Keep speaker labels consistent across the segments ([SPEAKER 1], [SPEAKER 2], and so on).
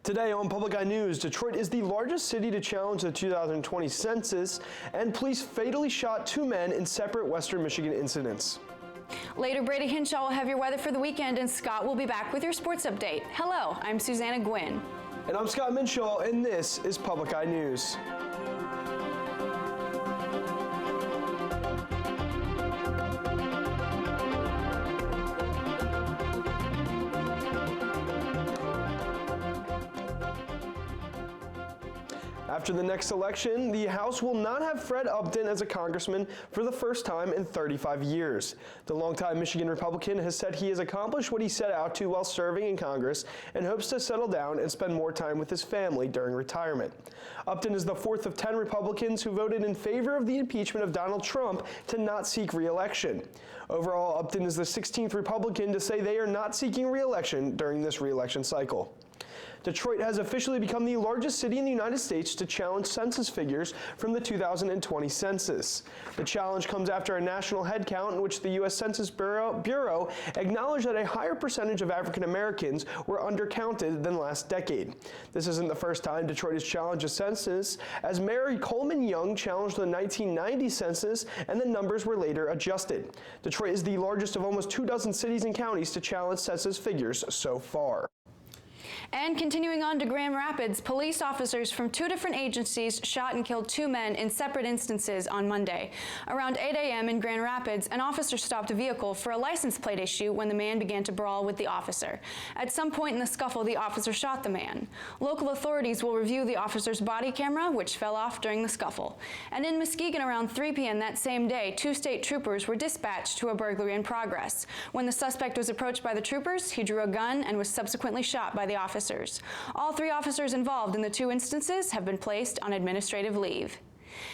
[SPEAKER 1] Today on Public Eye News, Detroit is the largest city to challenge the 2020 census, and police fatally shot 2 men in separate Western Michigan incidents.
[SPEAKER 2] Later, Brady Hinshaw will have your weather for the weekend, and Scott will be back with your sports update. Hello, I'm Susanna Gwynn.
[SPEAKER 1] And I'm Scott Minshaw, and this is Public Eye News. After the next election, the House will not have Fred Upton as a congressman for the first time in 35 years. The longtime Michigan Republican has said he has accomplished what he set out to while serving in Congress and hopes to settle down and spend more time with his family during retirement. Upton is the 4th of 10 Republicans who voted in favor of the impeachment of Donald Trump to not seek re-election. Overall, Upton is the 16th Republican to say they are not seeking re-election during this re-election cycle. Detroit has officially become the largest city in the United States to challenge census figures from the 2020 census. The challenge comes after a national head count in which the U.S. Census Bureau acknowledged that a higher percentage of African Americans were undercounted than last decade. This isn't the first time Detroit has challenged a census, as Mayor Coleman Young challenged the 1990 census and the numbers were later adjusted. Detroit is the largest of almost 24 cities and counties to challenge census figures so far.
[SPEAKER 2] And continuing on to Grand Rapids, police officers from 2 different agencies shot and killed 2 men in separate instances on Monday. Around 8 a.m. in Grand Rapids, an officer stopped a vehicle for a license plate issue when the man began to brawl with the officer. At some point in the scuffle, the officer shot the man. Local authorities will review the officer's body camera, which fell off during the scuffle. And in Muskegon around 3 p.m. that same day, 2 state troopers were dispatched to a burglary in progress. When the suspect was approached by the troopers, he drew a gun and was subsequently shot by the officer. All 3 officers involved in the 2 instances have been placed on administrative leave.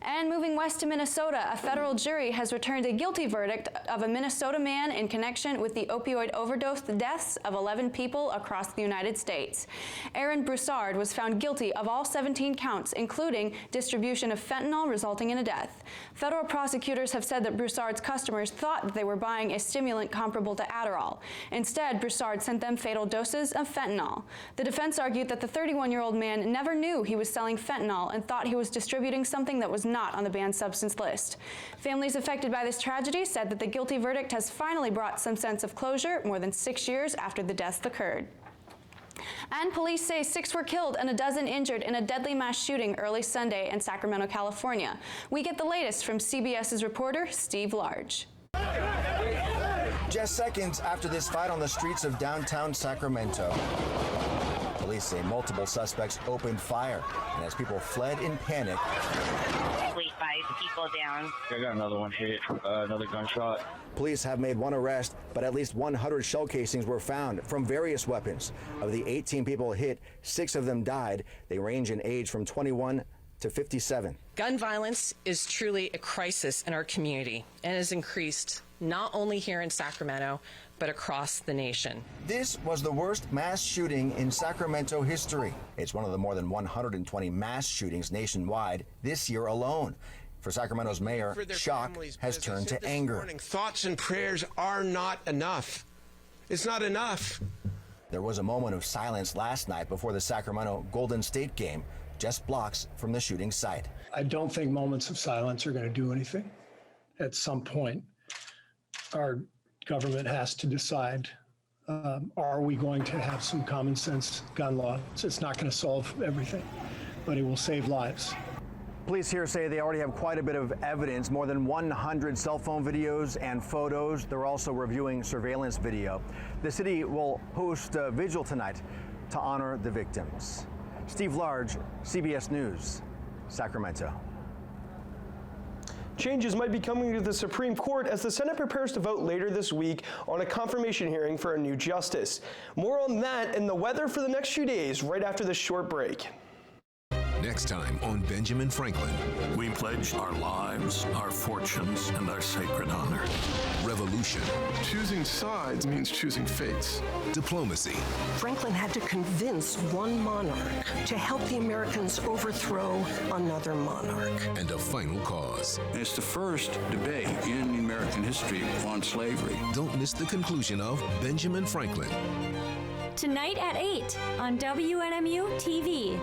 [SPEAKER 2] And moving west to Minnesota, a federal jury has returned a guilty verdict of a Minnesota man in connection with the opioid overdose deaths of 11 people across the United States. Aaron Broussard was found guilty of all 17 counts, including distribution of fentanyl resulting in a death. Federal prosecutors have said that Broussard's customers thought that they were buying a stimulant comparable to Adderall. Instead, Broussard sent them fatal doses of fentanyl. The defense argued that the 31-year-old man never knew he was selling fentanyl and thought he was distributing something that was not on the banned substance list. Families affected by this tragedy said that the guilty verdict has finally brought some sense of closure more than 6 years after the deaths occurred. And police say 6 were killed and a dozen injured in a deadly mass shooting early Sunday in Sacramento, California. We get the latest from CBS's reporter, Steve Large.
[SPEAKER 3] Just seconds after this fight on the streets of downtown Sacramento, police say multiple suspects opened fire, and as people fled in panic,
[SPEAKER 4] 5 people down.
[SPEAKER 5] I got another one hit, another gunshot.
[SPEAKER 3] Police have made 1 arrest, but at least 100 shell casings were found from various weapons. Of the 18 people hit, 6 of them died. They range in age from 21 to 57.
[SPEAKER 6] Gun violence is truly a crisis in our community and has increased not only here in Sacramento, but across the nation.
[SPEAKER 3] This was the worst mass shooting in Sacramento history. It's one of the more than 120 mass shootings nationwide this year alone. For Sacramento's mayor, shock has turned to anger.
[SPEAKER 7] Thoughts and prayers are not enough. It's not enough.
[SPEAKER 3] There was a moment of silence last night before the Sacramento Golden State game, just blocks from the shooting site.
[SPEAKER 8] I don't think moments of silence are going to do anything. At some point, our government has to decide, are we going to have some common sense gun laws? It's not going to solve everything, but it will save lives.
[SPEAKER 3] Police here say they already have quite a bit of evidence, more than 100 cell phone videos and photos. They're also reviewing surveillance video. The city will host a vigil tonight to honor the victims. Steve Large, CBS News, Sacramento.
[SPEAKER 1] Changes might be coming to the Supreme Court as the Senate prepares to vote later this week on a confirmation hearing for a new justice. More on that and the weather for the next few days right after this short break.
[SPEAKER 9] Next time on Benjamin Franklin.
[SPEAKER 10] We pledge our lives, our fortunes, and our sacred honor.
[SPEAKER 9] Revolution.
[SPEAKER 11] Choosing sides means choosing fates.
[SPEAKER 9] Diplomacy.
[SPEAKER 12] Franklin had to convince one monarch to help the Americans overthrow another monarch.
[SPEAKER 9] And a final cause.
[SPEAKER 10] It's the first debate in American history on slavery.
[SPEAKER 9] Don't miss the conclusion of Benjamin Franklin.
[SPEAKER 13] tonight at 8 on WNMU-TV.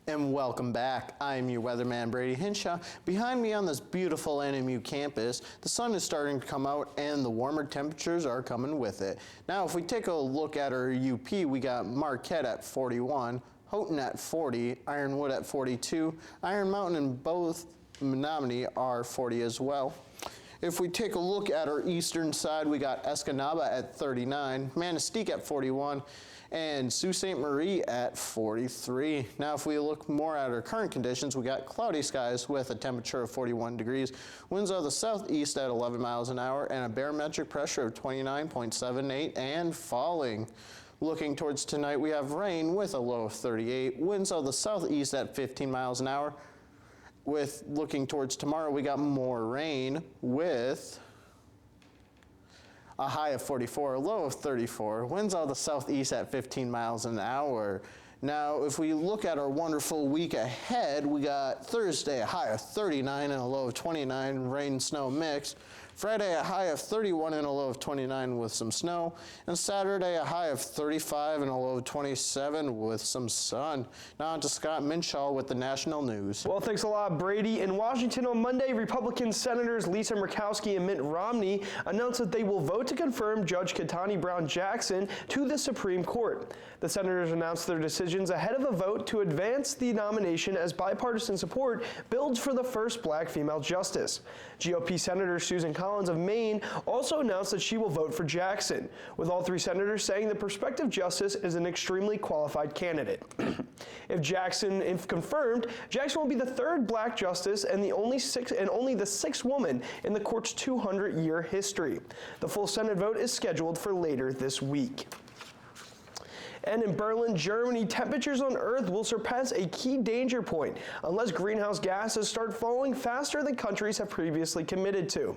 [SPEAKER 14] And welcome back. I'm your weatherman, Brady Hinshaw. Behind me on this beautiful NMU campus, the sun is starting to come out and the warmer temperatures are coming with it. Now, if we take a look at our UP, we got Marquette at 41, Houghton at 40, Ironwood at 42, Iron Mountain and both Menominee are 40 as well. If we take a look at our eastern side, we got Escanaba at 39, Manistee at 41, and Sault Ste. Marie at 43. Now, if we look more at our current conditions, we got cloudy skies with a temperature of 41 degrees, winds out of the southeast at 11 miles an hour, and a barometric pressure of 29.78 and falling. Looking towards tonight, we have rain with a low of 38, winds out of the southeast at 15 miles an hour. With looking towards tomorrow, we got more rain with a high of 44, a low of 34, winds out of the southeast at 15 miles an hour. Now, if we look at our wonderful week ahead, we got Thursday, a high of 39 and a low of 29, rain and snow mix. Friday, a high of 31 and a low of 29 with some snow. And Saturday, a high of 35 and a low of 27 with some sun. Now on to Scott Minshaw with the national news.
[SPEAKER 1] Well, thanks a lot, Brady. In Washington on Monday, Republican Senators Lisa Murkowski and Mitt Romney announced that they will vote to confirm Judge Ketanji Brown Jackson to the Supreme Court. The senators announced their decisions ahead of a vote to advance the nomination as bipartisan support builds for the first black female justice. GOP Senator Susan Collins of Maine also announced that she will vote for Jackson, with all three senators saying the prospective justice is an extremely qualified candidate. If confirmed, Jackson will be the third black justice and only the sixth woman in the court's 200-year history. The full Senate vote is scheduled for later this week. And in Berlin, Germany, temperatures on Earth will surpass a key danger point unless greenhouse gases start falling faster than countries have previously committed to.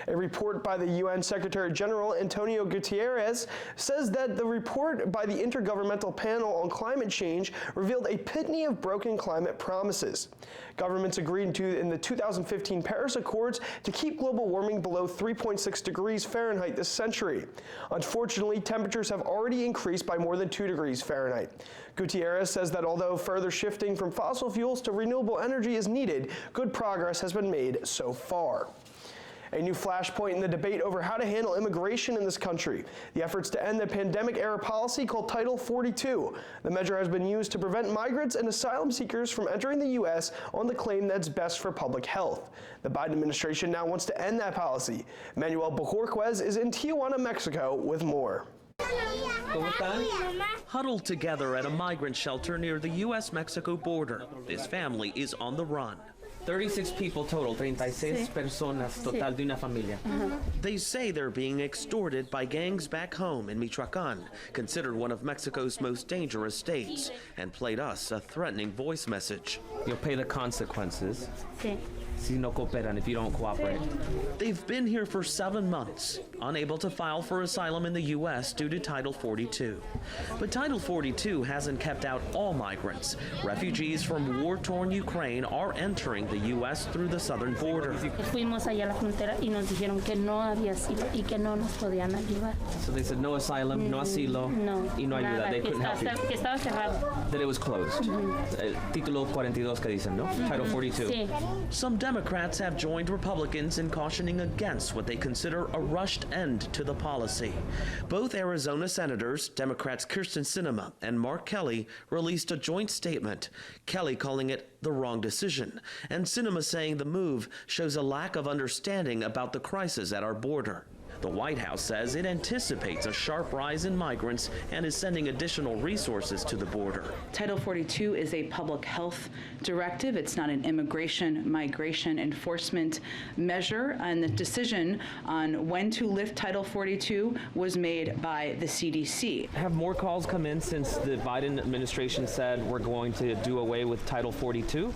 [SPEAKER 1] A report by the UN Secretary General Antonio Guterres says that the report by the Intergovernmental Panel on Climate Change revealed a litany of broken climate promises. Governments agreed to in the 2015 Paris Accords to keep global warming below 3.6 degrees Fahrenheit this century. Unfortunately, temperatures have already increased by more than 2 degrees Fahrenheit. Gutierrez says that although further shifting from fossil fuels to renewable energy is needed, good progress has been made so far. A new flashpoint in the debate over how to handle immigration in this country. The efforts to end the pandemic-era policy called Title 42. The measure has been used to prevent migrants and asylum seekers from entering the U.S. on the claim that it's best for public health. The Biden administration now wants to end that policy. Manuel Bojorquez is in Tijuana, Mexico, with more.
[SPEAKER 15] Huddled together at a migrant shelter near the U.S.-Mexico border, this family is on the run.
[SPEAKER 16] 36 people total, 36 personas total de una familia.
[SPEAKER 15] They say they're being extorted by gangs back home in Michoacán, considered one of Mexico's most dangerous states, and played us a threatening voice message.
[SPEAKER 16] You'll pay the consequences. Si no cooperan, if you don't cooperate.
[SPEAKER 15] They've been here for 7 months, unable to file for asylum in the U.S. due to Title 42. But Title 42 hasn't kept out all migrants. Refugees from war-torn Ukraine are entering the U.S. through the southern border.
[SPEAKER 17] Fuimos allá a la frontera y nos dijeron que no había asilo y que no nos podían ayudar.
[SPEAKER 16] So they said no asylum, no asilo, y no ayuda. They couldn't help you.
[SPEAKER 17] Que estaba cerrado.
[SPEAKER 16] That it was closed. Título 42 que dicen, no? Title 42.
[SPEAKER 17] Sí.
[SPEAKER 15] Some Democrats have joined Republicans in cautioning against what they consider a rushed end to the policy. Both Arizona senators, Democrats Kyrsten Sinema and Mark Kelly, released a joint statement, Kelly calling it the wrong decision, and Sinema saying the move shows a lack of understanding about the crisis at our border. The White House says it anticipates a sharp rise in migrants and is sending additional resources to the border.
[SPEAKER 18] Title 42 is a public health directive. It's not an immigration, migration enforcement measure. And the decision on when to lift Title 42 was made by the CDC.
[SPEAKER 16] Have more calls come in since the Biden administration said we're going to do away with Title 42?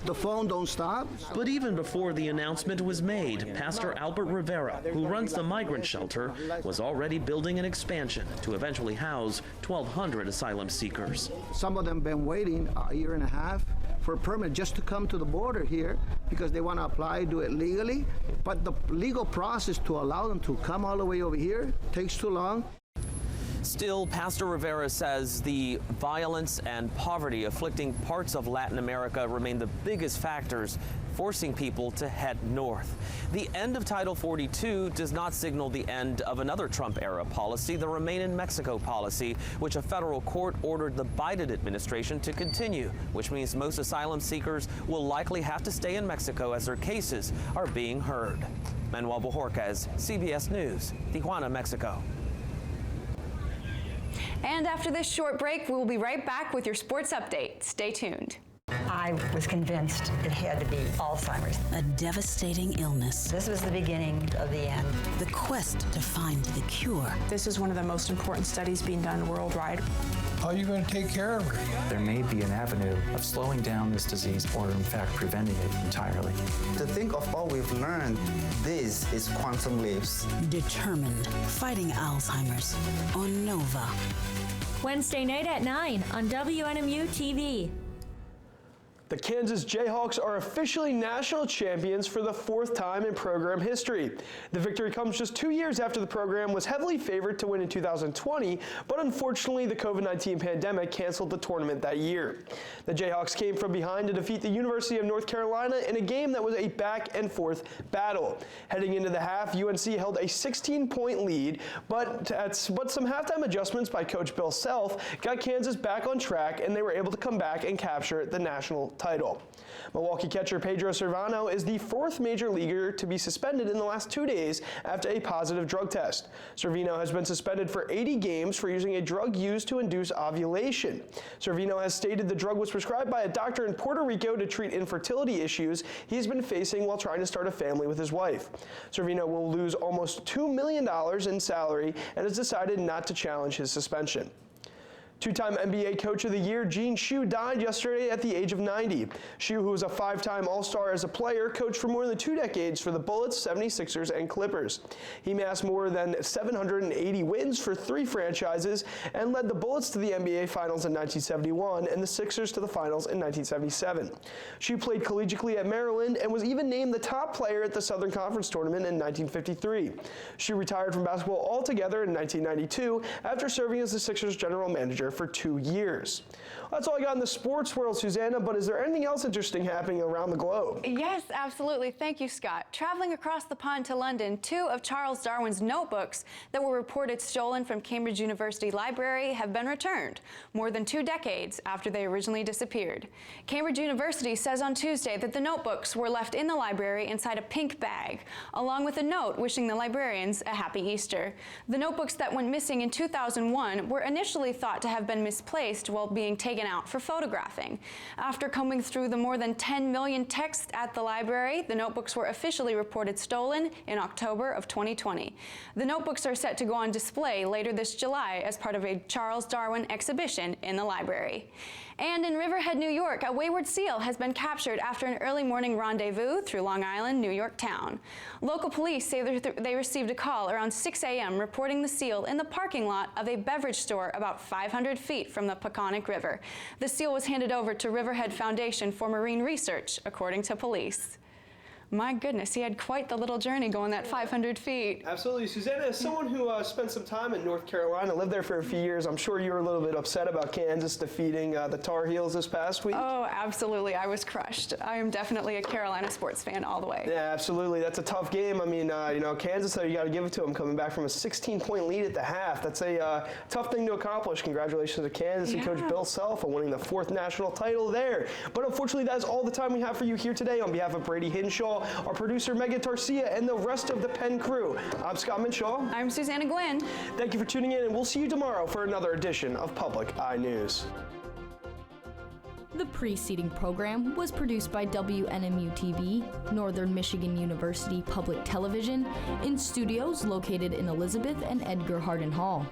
[SPEAKER 19] The phone don't stop.
[SPEAKER 15] But even before the announcement was made, Pastor Albert Rivera, who runs the migrant shelter, was already building an expansion to eventually house 1,200 asylum seekers.
[SPEAKER 19] Some of them been waiting a year and a half for a permit just to come to the border here because they want to apply, do it legally. But the legal process to allow them to come all the way over here takes too long.
[SPEAKER 20] Still, Pastor Rivera says the violence and poverty afflicting parts of Latin America remain the biggest factors forcing people to head north. The end of Title 42 does not signal the end of another Trump-era policy, the Remain in Mexico policy, which a federal court ordered the Biden administration to continue, which means most asylum seekers will likely have to stay in Mexico as their cases are being heard. Manuel Bojorquez, CBS News, Tijuana, Mexico.
[SPEAKER 2] And after this short break, we will be right back with your sports update. Stay tuned.
[SPEAKER 21] I was convinced it had to be Alzheimer's.
[SPEAKER 22] A devastating illness.
[SPEAKER 21] This was the beginning of the end.
[SPEAKER 22] The quest to find the cure.
[SPEAKER 23] This is one of the most important studies being done worldwide.
[SPEAKER 24] How are you going to take care of her? There may be an avenue of slowing down this disease or, in fact, preventing it entirely.
[SPEAKER 25] To think of all we've learned, this is quantum leaps.
[SPEAKER 22] Determined, fighting Alzheimer's on Nova.
[SPEAKER 13] Wednesday night at 9 on WNMU-TV.
[SPEAKER 1] The Kansas Jayhawks are officially national champions for the 4th time in program history. The victory comes just 2 years after the program was heavily favored to win in 2020, but unfortunately the COVID-19 pandemic canceled the tournament that year. The Jayhawks came from behind to defeat the University of North Carolina in a game that was a back and forth battle. Heading into the half, UNC held a 16-point lead, but some halftime adjustments by Coach Bill Self got Kansas back on track, and they were able to come back and capture the national title. Milwaukee catcher Pedro Cervano is the 4th major leaguer to be suspended in the last 2 days after a positive drug test. Cervino has been suspended for 80 games for using a drug used to induce ovulation. Cervino has stated the drug was prescribed by a doctor in Puerto Rico to treat infertility issues he has been facing while trying to start a family with his wife. Cervino will lose almost $2 million in salary and has decided not to challenge his suspension. Two-time NBA Coach of the Year Gene Shue died yesterday at the age of 90. Shue, who was a 5-time All-Star as a player, coached for more than 2 decades for the Bullets, 76ers, and Clippers. He amassed more than 780 wins for 3 franchises and led the Bullets to the NBA Finals in 1971 and the Sixers to the Finals in 1977. Shue played collegiately at Maryland and was even named the top player at the Southern Conference Tournament in 1953. Shue retired from basketball altogether in 1992 after serving as the Sixers general manager for 2 years. That's all I got in the sports world, Susanna, but is there anything else interesting happening around the globe?
[SPEAKER 2] Yes, absolutely. Thank you, Scott. Traveling across the pond to London, 2 of Charles Darwin's notebooks that were reported stolen from Cambridge University Library have been returned, more than 2 decades after they originally disappeared. Cambridge University says on Tuesday that the notebooks were left in the library inside a pink bag, along with a note wishing the librarians a happy Easter. The notebooks that went missing in 2001 were initially thought to have been misplaced while being taken out for photographing. After combing through the more than 10 million texts at the library, the notebooks were officially reported stolen in October of 2020. The notebooks are set to go on display later this July as part of a Charles Darwin exhibition in the library. And in Riverhead, New York, a wayward seal has been captured after an early morning rendezvous through Long Island, New York town. Local police say they received a call around 6 a.m. reporting the seal in the parking lot of a beverage store about 500 feet from the Peconic River. The seal was handed over to Riverhead Foundation for Marine Research, according to police. My goodness, he had quite the little journey going that 500 feet.
[SPEAKER 1] Absolutely. Susanna, as someone who spent some time in North Carolina, lived there for a few years, I'm sure you were a little bit upset about Kansas defeating the Tar Heels this past week.
[SPEAKER 2] Oh, absolutely. I was crushed. I am definitely a Carolina sports fan all the way.
[SPEAKER 1] Yeah, absolutely. That's a tough game. I mean, Kansas, you got to give it to them, coming back from a 16-point lead at the half. That's a tough thing to accomplish. Congratulations to Kansas and Coach Bill Self on winning the 4th national title there. But unfortunately, that is all the time we have for you here today. On behalf of Brady Hinshaw, our producer Megan Tarcea, and the rest of the Penn crew, I'm Scott Minshaw.
[SPEAKER 2] I'm Susanna Gwynn.
[SPEAKER 1] Thank you for tuning in, and we'll see you tomorrow for another edition of Public Eye News.
[SPEAKER 26] The preceding program was produced by WNMU-TV, Northern Michigan University Public Television, in studios located in Elizabeth and Edgar Hardin Hall.